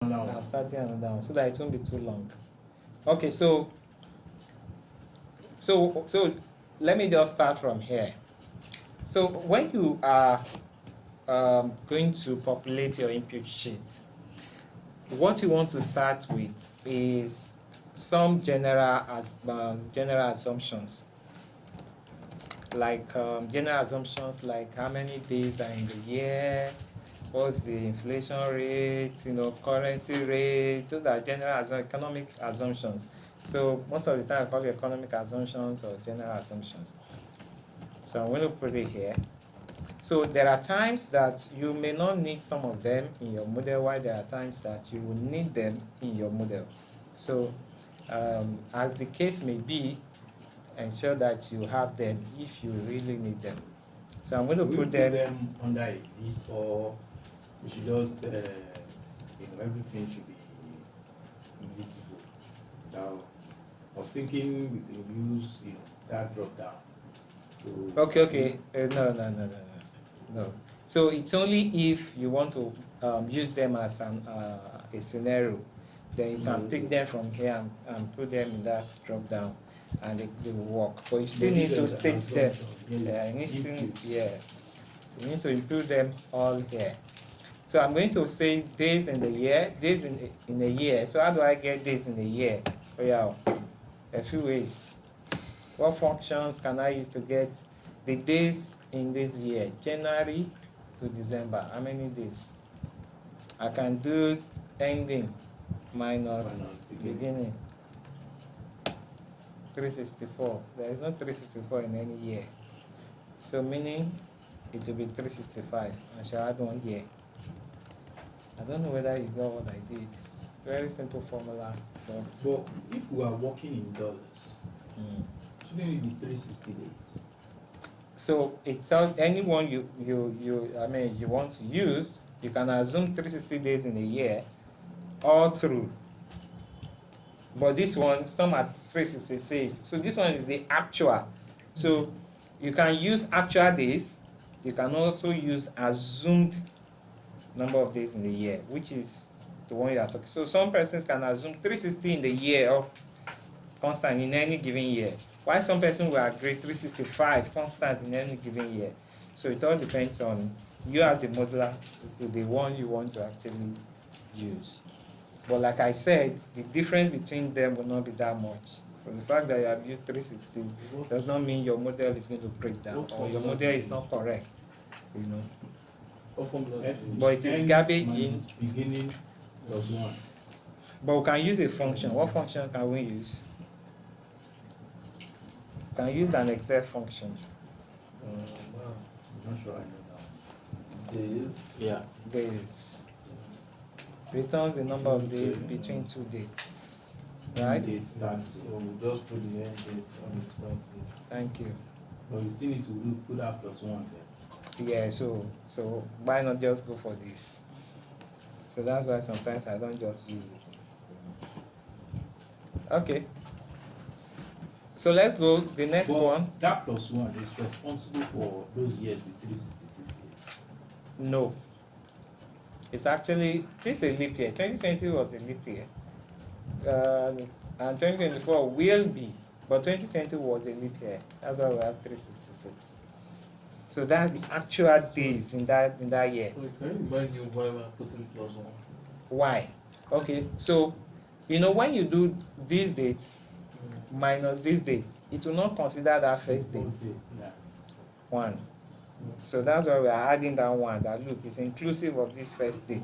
I'm starting another one so that it won't be too long. Okay, so let me just start from here. So when you are going to populate your input sheets, what you want to start with is some general assumptions, like general assumptions like how many days are in the year, what's the inflation rate, currency rate. Those are general economic assumptions. So most of the time I call it economic assumptions or general assumptions. So I'm going to put it here. So there are times that you may not need some of them in your model, while there are times that you will need them in your model. So as the case may be, ensure that you have them if you really need them. So I'm going to put them under a list, or we should just everything should be invisible. Now I was thinking we can use that drop down. So okay. No. So it's only if you want to use them as a scenario, then you can pick them from here and put them in that drop down, and they will work. But you still need to state them. Yes, you need to include them all here. So I'm going to say days in the year, days in a year. So how do I get days in a year? Oh yeah, a few ways. What functions can I use to get the days in this year, January to December? How many days? I can do ending minus beginning. 364. There is no 364 in any year. So meaning it will be 365. I shall add one year. I don't know whether you got what I did. Very simple formula. But if we are working in dollars, shouldn't it be 360 days? So it tells anyone you want to use, you can assume 360 days in a year all through. But this one, some are 366. So this one is the actual. So you can use actual days. You can also use assumed number of days in the year, which is the one you are talking. So some persons can assume 360 in the year of constant in any given year, while some person will agree 365 constant in any given year. So it all depends on you as a modeler, the one you want to actually use. But like I said, the difference between them will not be that much. For the fact that you have used 360 does not mean your model is going to break down or your model is not correct. But it is garbage in beginning plus 1. But we can use a function. What function can we use? We can use an exact function. I'm not sure I know that. Days. Yeah. Days. Returns the number of days between two dates. Right? So we'll just put the end date on the start date. Thank you. But you still need to put that plus 1 there. Yeah, so why not just go for this? So that's why sometimes I don't just use it. Okay. So let's go the next one. That plus 1 is responsible for those years with 366 days. No. It's actually, this is a leap year. 2020 was a leap year. And 2024 will be, but 2020 was a leap year. That's why we have 366. So that's the actual days in that year. So can you remind me why we're putting plus 1? Why? Okay, so when you do these dates minus these dates, it will not consider that first date. Yeah. 1. So that's why we are adding that 1. That look is inclusive of this first date.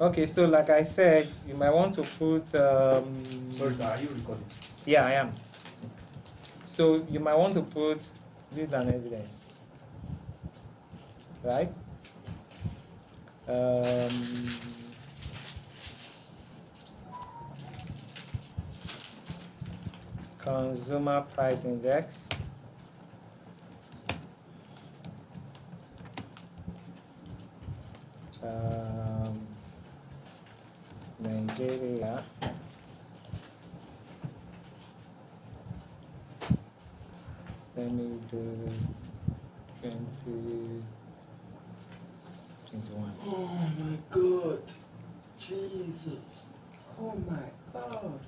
Okay, so like I said, you might want to put. Sorry, sir, are you recording? Yeah, I am. So you might want to put this as an evidence, right? Consumer price index. Nigeria. let me do 2021. Oh my God. Jesus. Oh my God.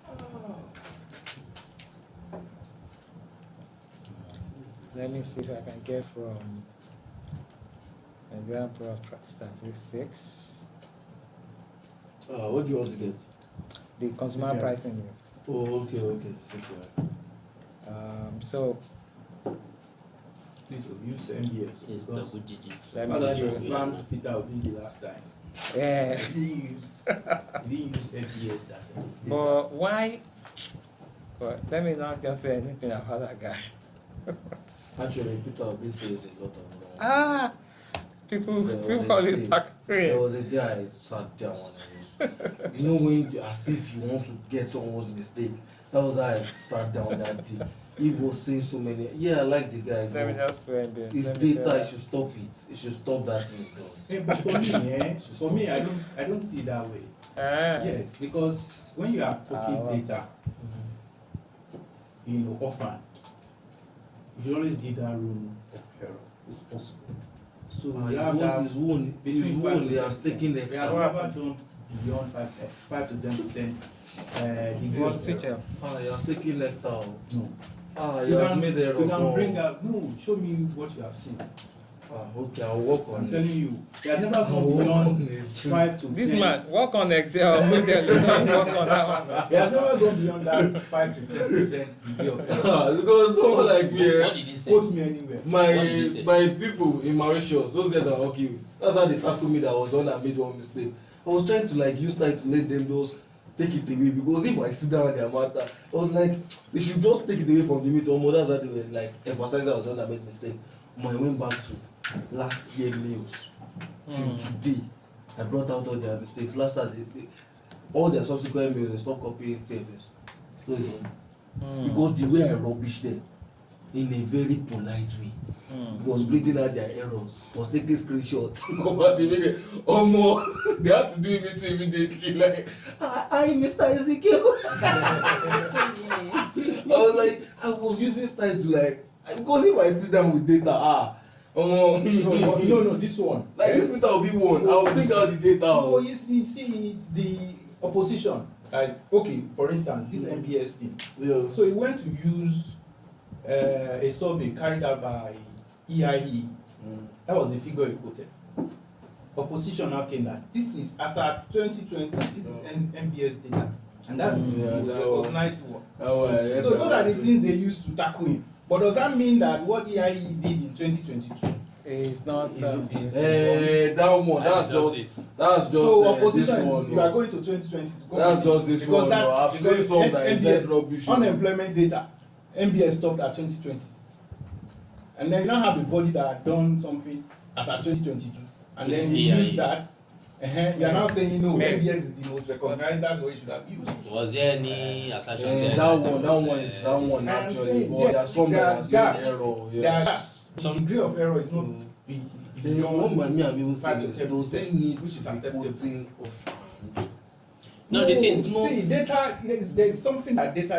Oh. Let me see if I can get from Nigerian Bureau of Statistics What do you want to get? the consumer CPI. price index. Oh, okay. CPI. So Please use MBS. It's because double digits. Let me other show than you. plan Peter Obi last time. yeah, He didn't use MBS that time. but why? But let me not just say anything about that guy. Actually, Peter Obi says a lot of wrong. Ah, people There was people a always day- talk. There was a day I sat down and I was, you know, when you, as if you want to get someone's mistake. That was how I sat down that day. He was saying so many. Yeah, I like the guy. Let me But just play this. his Let me data, say he should stop it. He should stop that thing he does. Yeah, but for me, I don't see it that way. that. Yes, because when you are talking well. data, often, you should always give that room of error. It's possible. So you have that His own, between 5 to they are 10%. taking We the. have never done beyond 5 to 10% degree What of switch error. Ah, you are taking left out. No. Ah, You you have can, made the you can wrong. bring out, no, show me what you have seen. Ah, okay, I'll work on I'm it. telling you, they have never I'll gone work beyond on it. 5 to 10. This man work on Excel. Work on that one. They have never gone beyond that 5 to 10% degree of error. Because someone like me, What did he say? Quote me anywhere. What did he say? my people in Mauritius, those guys are okay with. That's how they tackle me that I was the one that made one mistake. I was trying to like use time to let them just take it away because if I sit down at their matter, I was like, they should just take it away from the meeting. That's how they were like emphasizing I was the one that made mistake. I went back to last year mails till today. I brought out all their mistakes. Last time, all their subsequent mails, they stopped copying TFS. So it's because the way I rubbish them in a very polite way. Was bleeding out their errors, was taking screenshots. They had to do it immediately. Like, I Mr. Ezekiel. I was using style to like, because if I sit down with data, No, this one. like this Peter will be one. I will take out the data. No, you see, it's the opposition. Like, okay, for instance, this MBS thing. Yeah. So he went to use a survey carried out by EIE. That was the figure he quoted. Opposition now came that this is as at 2020, this is MBS data, and that's the most recognized one. So those are the things they use to tackle him. But does that mean that what EIE did in 2022 It's not. is that one. That's That's just just. That's just. so opposition this is one. you are going to 2020 to go That's with just it, this because one. that's I've seen because some that is said MBS rubbish. unemployment data MBS stopped at 2020, and then you now have a body that had done something as at 2022, and then you Yeah, use yeah. that. You are now saying no, Maybe. MBS is the most recognized. That's what you should have used. Was there any assertion there? That one is that one I'm actually. saying, But yes, there are some there that are has gaps. been error. There are Yes. gaps. The degree of error is not The beyond one by me and people 5 to say 10%, they'll say need which is to be acceptable. quoting of. No, the thing- See, data. There's something that data